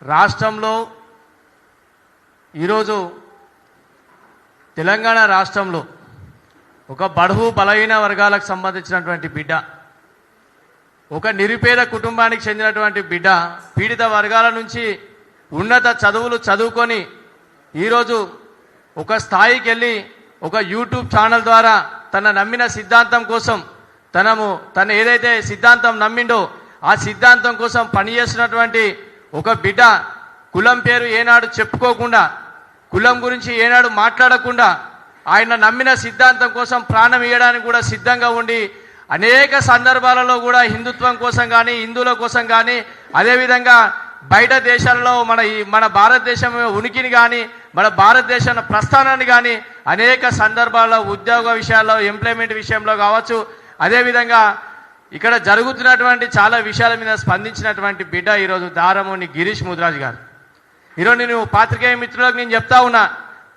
రాష్ట్రంలో ఈరోజు తెలంగాణ రాష్ట్రంలో ఒక బడుగు బలహీన వర్గాలకు సంబంధించినటువంటి బిడ్డ, ఒక నిరుపేద కుటుంబానికి చెందినటువంటి బిడ్డ పీడిత వర్గాల నుంచి ఉన్నత చదువులు చదువుకొని ఈరోజు ఒక స్థాయికి వెళ్ళి ఒక యూట్యూబ్ ఛానల్ ద్వారా తన నమ్మిన సిద్ధాంతం కోసం తన ఏదైతే సిద్ధాంతం నమ్మిండో ఆ సిద్ధాంతం కోసం పనిచేస్తున్నటువంటి ఒక బిడ్డ కులం పేరు ఏనాడు చెప్పుకోకుండా, కులం గురించి ఏనాడు మాట్లాడకుండా ఆయన నమ్మిన సిద్ధాంతం కోసం ప్రాణం ఇవ్వడానికి కూడా సిద్ధంగా ఉండి అనేక సందర్భాలలో కూడా హిందుత్వం కోసం కానీ హిందువుల కోసం కానీ అదేవిధంగా బయట దేశాలలో మన భారతదేశం ఉనికిని కానీ మన భారతదేశ ప్రస్థానాన్ని కానీ అనేక సందర్భాల్లో ఉద్యోగ విషయాల్లో ఎంప్లాయ్మెంట్ విషయంలో కావచ్చు, అదేవిధంగా ఇక్కడ జరుగుతున్నటువంటి చాలా విషయాల మీద స్పందించినటువంటి బిడ్డ ఈరోజు దారమోని గిరీష్ ముదిరాజ్ గారు. ఈరోజు నేను పాత్రికేయ మిత్రులకు నేను చెప్తా ఉన్నా,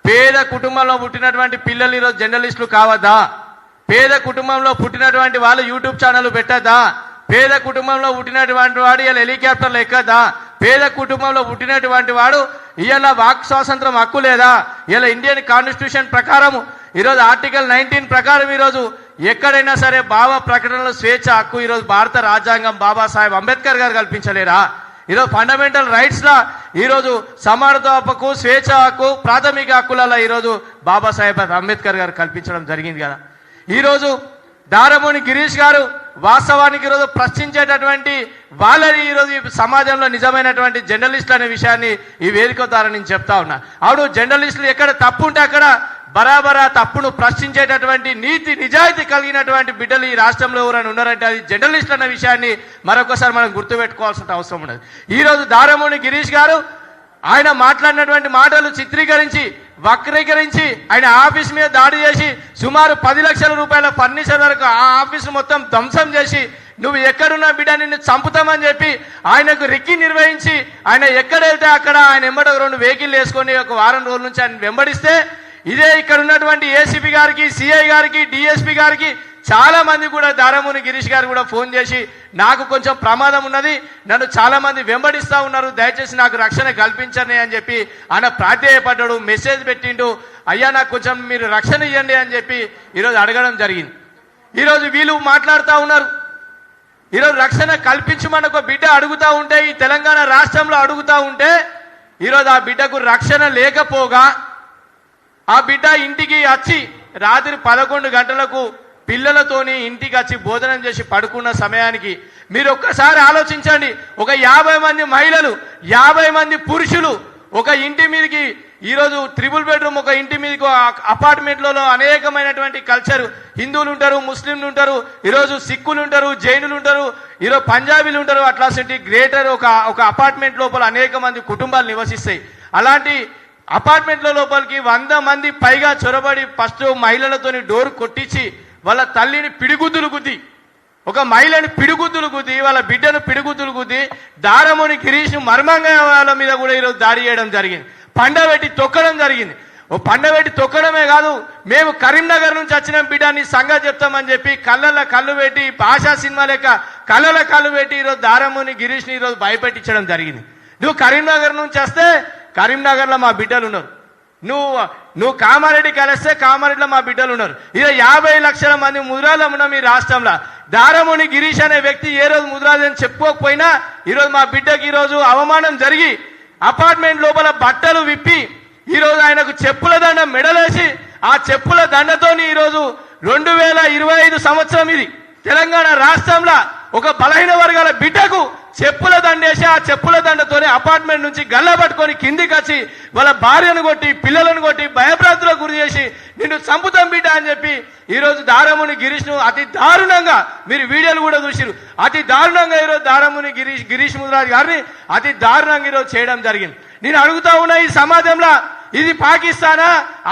పేద కుటుంబంలో పుట్టినటువంటి పిల్లలు ఈరోజు జర్నలిస్టులు కావద్దా? పేద కుటుంబంలో పుట్టినటువంటి వాళ్ళు యూట్యూబ్ ఛానల్ పెట్టద్దా? పేద కుటుంబంలో పుట్టినటువంటి వాడు ఇలా హెలికాప్టర్లు ఎక్కద్దా? పేద కుటుంబంలో పుట్టినటువంటి వాడు ఇవాళ వాక్ స్వాతంత్రం హక్కు లేదా? ఇలా ఇండియన్ కాన్స్టిట్యూషన్ ప్రకారం ఈరోజు ఆర్టికల్ 19 ప్రకారం ఈరోజు ఎక్కడైనా సరే భావ ప్రకటనలో స్వేచ్ఛ హక్కు ఈరోజు భారత రాజ్యాంగం బాబాసాహెబ్ అంబేద్కర్ గారు కల్పించలేరా? ఈరోజు ఫండమెంటల్ రైట్స్లో ఈరోజు సమానత్వ హక్కు, స్వేచ్ఛ హక్కు, ప్రాథమిక హక్కులలో ఈరోజు బాబాసాహెబ్ అంబేద్కర్ గారు కల్పించడం జరిగింది కదా. ఈరోజు దారమోని గిరీష్ గారు వాస్తవానికి ఈరోజు ప్రశ్నించేటటువంటి వాళ్ళని ఈరోజు ఈ సమాజంలో నిజమైనటువంటి జర్నలిస్టులు అనే విషయాన్ని ఈ వేదిక ద్వారా నేను చెప్తా ఉన్నా. అవును, జర్నలిస్టులు ఎక్కడ తప్పు ఉంటే అక్కడ బరాబరా తప్పును ప్రశ్నించేటటువంటి నీతి నిజాయితీ కలిగినటువంటి బిడ్డలు ఈ రాష్ట్రంలో ఎవరైనా ఉన్నారంటే అది జర్నలిస్టులు అన్న విషయాన్ని మరొకసారి మనం గుర్తుపెట్టుకోవాల్సిన అవసరం ఉన్నది. ఈరోజు దారమోని గిరీష్ గారు ఆయన మాట్లాడినటువంటి మాటలు చిత్రీకరించి వక్రీకరించి ఆయన ఆఫీస్ మీద దాడి చేసి సుమారు 10 లక్షల రూపాయల ఫర్నిచర్ వరకు ఆ ఆఫీస్ మొత్తం ధ్వంసం చేసి నువ్వు ఎక్కడున్నా బిడ్డ నిన్ను చంపుతామని చెప్పి ఆయనకు రెక్కి నిర్వహించి ఆయన ఎక్కడైతే అక్కడ ఆయన వెంబడ 2 వెహికల్ వేసుకొని ఒక వారం రోజుల నుంచి ఆయన వెంబడిస్తే ఇదే ఇక్కడ ఉన్నటువంటి ఏసీపీ గారికి, సిఐ గారికి, డిఎస్పీ గారికి చాలా మంది కూడా దారమోని గిరీష్ గారు కూడా ఫోన్ చేసి నాకు కొంచెం ప్రమాదం ఉన్నది, నన్ను చాలా మంది వెంబడిస్తూ ఉన్నారు, దయచేసి నాకు రక్షణ కల్పించండి అని చెప్పి ఆయన ప్రాధేయపడ్డాడు, మెసేజ్ పెట్టిండు, అయ్యా నాకు కొంచెం మీరు రక్షణ ఇవ్వండి అని చెప్పి ఈరోజు అడగడం జరిగింది. ఈరోజు వీళ్ళు మాట్లాడుతూ ఉన్నారు, ఈరోజు రక్షణ కల్పించమని ఒక బిడ్డ అడుగుతూ ఉంటే ఈ తెలంగాణ రాష్ట్రంలో అడుగుతూ ఉంటే ఈరోజు ఆ బిడ్డకు రక్షణ లేకపోగా ఆ బిడ్డ ఇంటికి వచ్చి రాత్రి 11 గంటలకు పిల్లలతోని ఇంటికి వచ్చి భోజనం చేసి పడుకున్న సమయానికి మీరు ఒక్కసారి ఆలోచించండి, ఒక 50 మంది మహిళలు 50 మంది పురుషులు ఒక ఇంటి మీదకి ఈరోజు 3 బెడ్రూమ్ ఒక ఇంటి మీదకి అపార్ట్మెంట్లలో అనేకమైనటువంటి కల్చర్, హిందువులు ఉంటారు, ముస్లింలు ఉంటారు, ఈరోజు సిక్కులు ఉంటారు, జైనులు ఉంటారు, ఈరోజు పంజాబీలు ఉంటారు, అట్లాంటి గ్రేటర్ ఒక అపార్ట్మెంట్ లోపల అనేక మంది కుటుంబాలు నివసిస్తాయి. అలాంటి అపార్ట్మెంట్ల లోపలికి 100 మంది పైగా చొరబడి ఫస్ట్ మహిళలతోని డోర్ కొట్టించి వాళ్ళ తల్లిని పిడిగుద్దులు గుద్ది, ఒక మహిళని పిడిగుద్దులు గుద్ది, వాళ్ళ బిడ్డను పిడిగుద్దులు గుద్ది దారమోని గిరీష్ మర్మంగా వాళ్ళ మీద కూడా ఈరోజు దాడి చేయడం జరిగింది, పండబెట్టి తొక్కడం జరిగింది. ఓ పండబెట్టి తొక్కడమే కాదు, మేము కరీంనగర్ నుంచి వచ్చిన బిడ్డని సంగతి చెప్తామని చెప్పి కళ్ళల్లో కళ్ళు పెట్టి భాషా సినిమా లెక్క కళ్ళలో కళ్ళు పెట్టి ఈరోజు దారమోని గిరీష్ని ఈరోజు భయపెట్టించడం జరిగింది. నువ్వు కరీంనగర్ నుంచి వస్తే కరీంనగర్లో మా బిడ్డలు ఉన్నారు, నువ్వు కామారెడ్డి కలిస్తే కామారెడ్డిలో మా బిడ్డలు ఉన్నారు, ఇలా 50 లక్షల మంది ముదిరాజులు ఉన్నాం ఈ రాష్ట్రంలో. దారమోని గిరీష్ అనే వ్యక్తి ఏ రోజు ముదిరాజు అని చెప్పుకోకపోయినా ఈరోజు మా బిడ్డకి ఈరోజు అవమానం జరిగి అపార్ట్మెంట్ లోపల బట్టలు విప్పి ఈరోజు ఆయనకు చెప్పుల దండ మెడలేసి ఆ చెప్పుల దండతోని ఈరోజు 2025 సంవత్సరం ఇది తెలంగాణ రాష్ట్రంలో ఒక బలహీన వర్గాల బిడ్డకు చెప్పుల దండేసి ఆ చెప్పుల దండతోనే అపార్ట్మెంట్ నుంచి గల్ల పట్టుకొని కిందికి వచ్చి వాళ్ళ భార్యను కొట్టి పిల్లలను కొట్టి భయభ్రాంతులకు గురి చేసి నిన్ను చంపుతాం బిడ్డ అని చెప్పి ఈరోజు దారమోని గిరీష్ను అతి దారుణంగా, మీరు వీడియోలు కూడా చూసిరు, అతి దారుణంగా ఈరోజు దారమోని గిరీష్ ముదిరాజ్ గారిని అతి దారుణంగా ఈరోజు చేయడం జరిగింది. నేను అడుగుతా ఉన్నా, ఈ సమాజంలో ఇది పాకిస్తానా,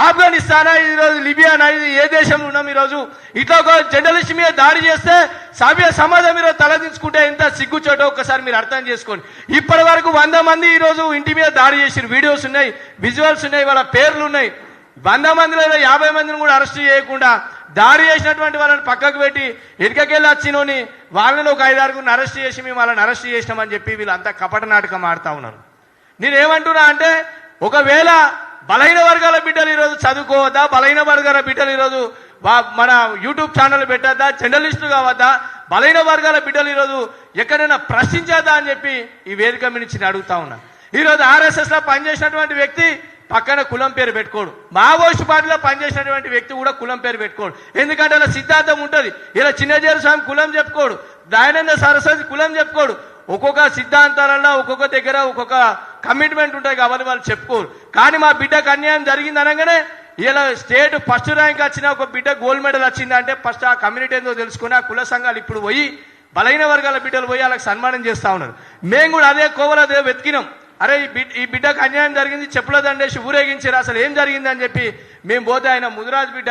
ఆఫ్ఘనిస్తానా, ఈరోజు లిబియానా, ఇది ఏ దేశంలో ఉన్నాం? ఈరోజు ఇట్లా ఒక జర్నలిస్ట్ మీద దాడి చేస్తే సభ్య సమాజం ఈరోజు తలదించుకుంటే ఎంత సిగ్గుచోటో ఒక్కసారి మీరు అర్థం చేసుకోండి. ఇప్పటి వరకు 100 మంది ఈరోజు ఇంటి మీద దాడి చేసిన వీడియోస్ ఉన్నాయి, విజువల్స్ ఉన్నాయి, వాళ్ళ పేర్లు ఉన్నాయి. 100 మందిలో 50 మందిని కూడా అరెస్ట్ చేయకుండా దాడి చేసినటువంటి వాళ్ళని పక్కకు పెట్టి ఎన్నికకెళ్ళి వచ్చినోని వాళ్ళని ఒక 5-6 అరెస్ట్ చేసి మేము వాళ్ళని అరెస్ట్ చేసినామని చెప్పి వీళ్ళంతా కపట నాటకం ఆడుతూ ఉన్నారు. నేనేమంటున్నా అంటే ఒకవేళ బలహీన వర్గాల బిడ్డలు ఈరోజు చదువుకోవద్దా, బలహీన వర్గాల బిడ్డలు ఈరోజు మన యూట్యూబ్ ఛానల్ పెట్టద్దా, జర్నలిస్టులు కావద్దా, బలహీన వర్గాల బిడ్డలు ఈరోజు ఎక్కడైనా ప్రశ్నించేద్దా అని చెప్పి ఈ వేదిక మీద నుంచి అడుగుతా ఉన్నా. ఈరోజు ఆర్ఎస్ఎస్ లో పనిచేసినటువంటి వ్యక్తి పక్కన కులం పేరు పెట్టుకోడు, మావోయిస్టు పార్టీలో పనిచేసినటువంటి వ్యక్తి కూడా కులం పేరు పెట్టుకోడు. ఎందుకంటే అలా సిద్ధాంతం ఉంటుంది. ఇలా చిన్నజీర స్వామి కులం చెప్పుకోడు, దయానంద సరస్వతి కులం చెప్పుకోడు. ఒక్కొక్క సిద్ధాంతాలలో ఒక్కొక్క దగ్గర ఒక్కొక్క కమిట్మెంట్ ఉంటాయి కాబట్టి వాళ్ళు చెప్పుకోరు. కానీ మా బిడ్డకు అన్యాయం జరిగింది అనగానే ఇలా స్టేట్ ఫస్ట్ ర్యాంక్ వచ్చిన ఒక బిడ్డ గోల్డ్ మెడల్ వచ్చిందంటే ఫస్ట్ ఆ కమ్యూనిటీ ఏందో తెలుసుకుని ఆ కుల సంఘాలు ఇప్పుడు పోయి బలహీన వర్గాల బిడ్డలు పోయి వాళ్ళకి సన్మానం చేస్తా ఉన్నారు. మేము కూడా అదే కోవలో అదే వెతికినాం. అరే ఈ బిడ్డకు అన్యాయం జరిగింది, చెప్పుల దండేసి ఊరేగించారు, అసలు ఏం జరిగింది అని చెప్పి మేము పోతే ఆయన ముదిరాజ్ బిడ్డ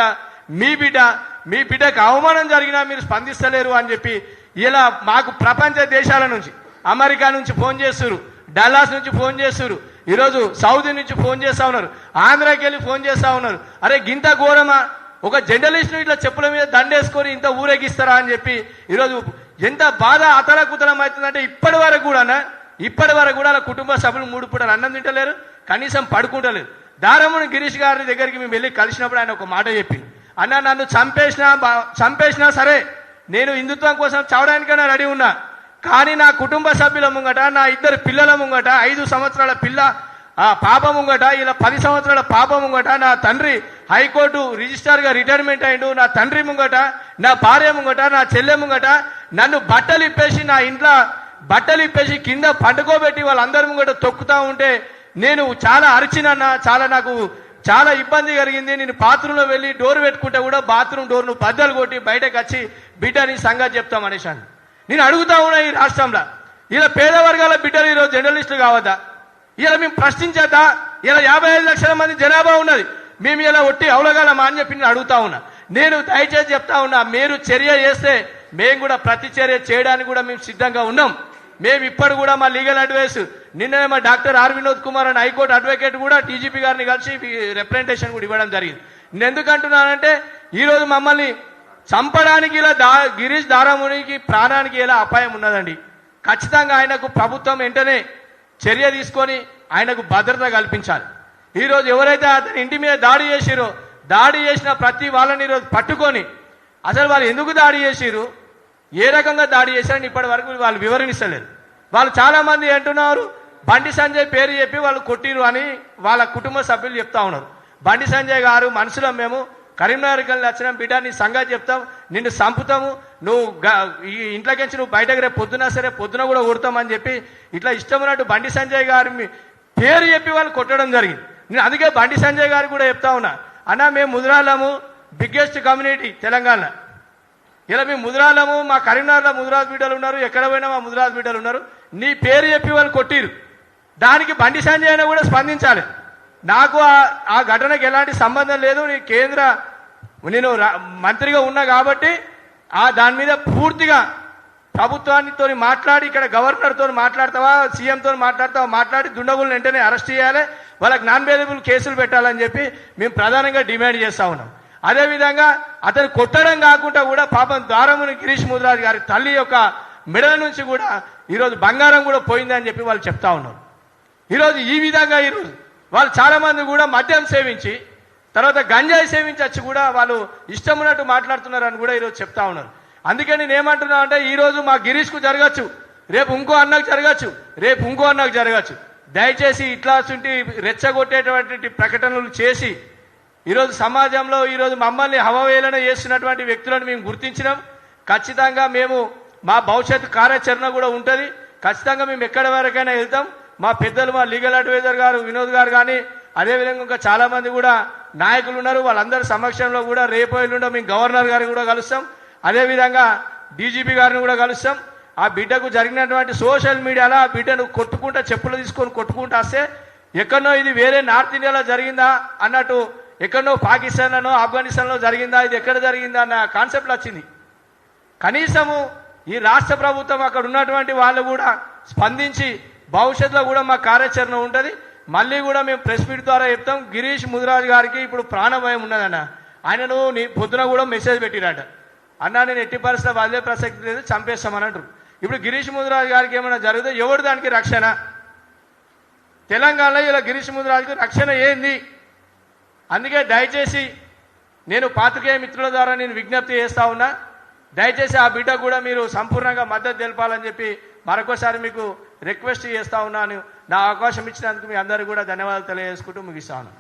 మీ బిడ్డకు అవమానం జరిగినా మీరు స్పందిస్తలేరు అని చెప్పి ఇలా మాకు ప్రపంచ దేశాల నుంచి అమెరికా నుంచి ఫోన్ చేస్తున్నారు, డల్లాస్ నుంచి ఫోన్ చేస్తున్నారు, ఈరోజు సౌదీ నుంచి ఫోన్ చేస్తా ఉన్నారు, ఆంధ్రాకి వెళ్ళి ఫోన్ చేస్తా ఉన్నారు. అరే గింత ఘోరమా, ఒక జర్నలిస్ట్ను ఇట్లా చెప్పుల మీద దండేసుకొని ఇంత ఊరేగిస్తారా అని చెప్పి ఈరోజు ఎంత బాధ అతలకుతలం అవుతుందంటే ఇప్పటి వరకు కూడా అలా కుటుంబ సభ్యులు 3 పూటలు అన్నం తింటలేరు, కనీసం పడుకుంటలేరు. దారముని గిరీష్ గారి దగ్గరికి మేము వెళ్ళి కలిసినప్పుడు ఆయన ఒక మాట చెప్పింది, అన్న నన్ను చంపేసినా సరే నేను హిందుత్వం కోసం చావడానికైనా రెడీ ఉన్నా, కానీ నా కుటుంబ సభ్యుల ముంగట, నా 2 పిల్లల ముంగట, 5 సంవత్సరాల పిల్ల పాప ముంగట, ఇలా 10 సంవత్సరాల పాప ముంగట, నా తండ్రి హైకోర్టు రిజిస్ట్రార్గా రిటైర్మెంట్ అయిండు, నా తండ్రి ముంగట, నా భార్య ముంగట, నా చెల్లె ముంగట నన్ను బట్టలు ఇప్పేసి నా ఇంట్లో బట్టలు ఇప్పేసి కింద పండుకోబెట్టి వాళ్ళందరి ముంగట తొక్కుతా ఉంటే నేను చాలా అరిచినన్నా, నాకు చాలా ఇబ్బంది కలిగింది. నేను బాత్రూంలో వెళ్ళి డోర్ పెట్టుకుంటే కూడా బాత్రూమ్ డోర్ను బద్దలు కొట్టి బయటకు వచ్చి బిడ్డని సంగతి చెప్తాం అనేసాను. నేను అడుగుతా ఉన్నా, ఈ రాష్ట్రంలో ఇలా పేద వర్గాల బిడ్డలు ఈరోజు జర్నలిస్టులు కావద్దా? ఇలా మేము ప్రశ్నించేద్దా? ఇలా 55 లక్షల మంది జనాభా ఉన్నది, మేము ఇలా ఒట్టి అవలగాలమా అని చెప్పి నేను అడుగుతా ఉన్నా. నేను దయచేసి చెప్తా ఉన్నా, మీరు చర్య చేస్తే మేము కూడా ప్రతి చర్య చేయడానికి కూడా మేము సిద్ధంగా ఉన్నాం. మేము ఇప్పుడు కూడా మా లీగల్ అడ్వైస్ నిన్న మా డాక్టర్ ఆర్ వినోద్ కుమార్ అని హైకోర్టు అడ్వకేట్ కూడా టీజీపీ గారిని కలిసి రిప్రజెంటేషన్ కూడా ఇవ్వడం జరిగింది. నేను ఎందుకు అంటున్నానంటే ఈరోజు మమ్మల్ని చంపడానికి ఇలా గిరీష్ దారామునికి ప్రాణానికి ఇలా అపాయం ఉన్నదండి. ఖచ్చితంగా ఆయనకు ప్రభుత్వం వెంటనే చర్య తీసుకొని ఆయనకు భద్రత కల్పించాలి. ఈరోజు ఎవరైతే అతని ఇంటి మీద దాడి చేసిన ప్రతి వాళ్ళని ఈరోజు పట్టుకొని అసలు వాళ్ళు ఎందుకు దాడి చేసిరు, ఏ రకంగా దాడి చేశారని ఇప్పటి వరకు వాళ్ళు వివరణిస్తలేరు. వాళ్ళు చాలా మంది అంటున్నారు బండి సంజయ్ పేరు చెప్పి వాళ్ళు కొట్టిరు అని వాళ్ళ కుటుంబ సభ్యులు చెప్తా ఉన్నారు. బండి సంజయ్ గారు మనసులో మేము కరీంనగర్కి వచ్చిన బిడ్డ నీ సంగతి చెప్తాం, నిన్ను చంపుతాము, నువ్వు ఈ ఇంట్లోకించి నువ్వు బయటకు రేపు పొద్దునా సరే పొద్దున కూడా కొడతామని చెప్పి ఇట్లా ఇష్టం ఉన్నట్టు బండి సంజయ్ గారి పేరు చెప్పి వాళ్ళు కొట్టడం జరిగింది. నేను అందుకే బండి సంజయ్ గారు కూడా చెప్తా ఉన్నా, అన్న మేము ముదిరాళ్ళము బిగ్గెస్ట్ కమ్యూనిటీ తెలంగాణ, ఇలా మేము ముదిరాళ్ళము, మా కరీంనగర్లో ముదిరాజ్ బిడ్డలు ఉన్నారు, ఎక్కడ పోయినా మా ముదిరాజ్ బిడ్డలు ఉన్నారు, నీ పేరు చెప్పి వాళ్ళు కొట్టిరు, దానికి బండి సంజయ్ అయినా కూడా స్పందించాలి. నాకు ఆ ఘటనకు ఎలాంటి సంబంధం లేదు, నేను మంత్రిగా ఉన్నా కాబట్టి దాని మీద పూర్తిగా ప్రభుత్వానితో మాట్లాడి ఇక్కడ గవర్నర్తో మాట్లాడతావా, సీఎంతో మాట్లాడతావా, మాట్లాడి దుండగులను వెంటనే అరెస్ట్ చేయాలి, వాళ్ళకి నాన్ బెయిలబుల్ కేసులు పెట్టాలని చెప్పి మేము ప్రధానంగా డిమాండ్ చేస్తా ఉన్నాం. అదేవిధంగా అతను కొట్టడం కాకుండా కూడా పాపం దారముని గిరీష్ ముదిరాజ్ గారి తల్లి యొక్క మెడల నుంచి కూడా ఈరోజు బంగారం కూడా పోయిందని చెప్పి వాళ్ళు చెప్తా ఉన్నారు. ఈరోజు ఈ విధంగా ఈరోజు వాళ్ళు చాలా మంది కూడా మద్యం సేవించి తర్వాత గంజాయి సేవించి వచ్చి కూడా వాళ్ళు ఇష్టం ఉన్నట్టు మాట్లాడుతున్నారని కూడా ఈరోజు చెప్తా ఉన్నారు. అందుకే నేను ఏమంటున్నా అంటే ఈరోజు మా గిరీష్కు జరగచ్చు, రేపు ఇంకో అన్నకు జరగచ్చు, దయచేసి ఇట్లా రెచ్చగొట్టేటువంటి ప్రకటనలు చేసి ఈరోజు సమాజంలో ఈరోజు మమ్మల్ని హవవేలన చేస్తున్నటువంటి వ్యక్తులను మేము గుర్తించినాం. ఖచ్చితంగా మేము మా భవిష్యత్ కార్యాచరణ కూడా ఉంటుంది. ఖచ్చితంగా మేము ఎక్కడి వరకైనా వెళ్తాం. మా పెద్దలు, మా లీగల్ అడ్వైజర్ గారు వినోద్ గారు కానీ అదేవిధంగా ఇంకా చాలా మంది కూడా నాయకులు ఉన్నారు, వాళ్ళందరి సమక్షంలో కూడా రేపు ఎల్లుండో మేము గవర్నర్ గారిని కూడా కలుస్తాం, అదేవిధంగా డీజీపీ గారిని కూడా కలుస్తాం. ఆ బిడ్డకు జరిగినటువంటి సోషల్ మీడియాలో ఆ బిడ్డను చెప్పులు తీసుకొని కొట్టుకుంటూ వస్తే ఎక్కడనో ఇది వేరే నార్త్ ఇండియాలో జరిగిందా అన్నట్టు, ఎక్కడనో పాకిస్తాన్లోనో ఆఫ్ఘనిస్తాన్లో జరిగిందా, ఇది ఎక్కడ జరిగిందా అన్న కాన్సెప్ట్ వచ్చింది. కనీసము ఈ రాష్ట్ర ప్రభుత్వం అక్కడ ఉన్నటువంటి వాళ్ళు కూడా స్పందించి భవిష్యత్తులో కూడా మా కార్యాచరణ ఉంటుంది. మళ్ళీ కూడా మేము ప్రెస్ మీట్ ద్వారా చెప్తాం, గిరీష్ ముదిరాజ్ గారికి ఇప్పుడు ప్రాణభయం ఉన్నదన్న, ఆయనను పొద్దున కూడా మెసేజ్ పెట్టిరట, అన్న నేను ఎట్టి పరిస్థితుల్లో వదిలే ప్రసక్తి లేదు, చంపేస్తామని అంటారు. ఇప్పుడు గిరీష్ ముదిరాజ్ గారికి ఏమైనా జరిగితే ఎవరు దానికి రక్షణ? తెలంగాణలో ఇలా గిరీష్ ముందురాజుకు రక్షణ ఏంది? అందుకే దయచేసి నేను పాత్రికేయ మిత్రుల ద్వారా నేను విజ్ఞప్తి చేస్తా ఉన్నా, దయచేసి ఆ బిడ్డ కూడా మీరు సంపూర్ణంగా మద్దతు తెలపాలని చెప్పి మరొకసారి మీకు రిక్వెస్ట్ చేస్తా ఉన్నాను. నా అవకాశం ఇచ్చినందుకు మీ అందరికీ కూడా ధన్యవాదాలు తెలియజేసుకుంటూ ముగిస్తాను.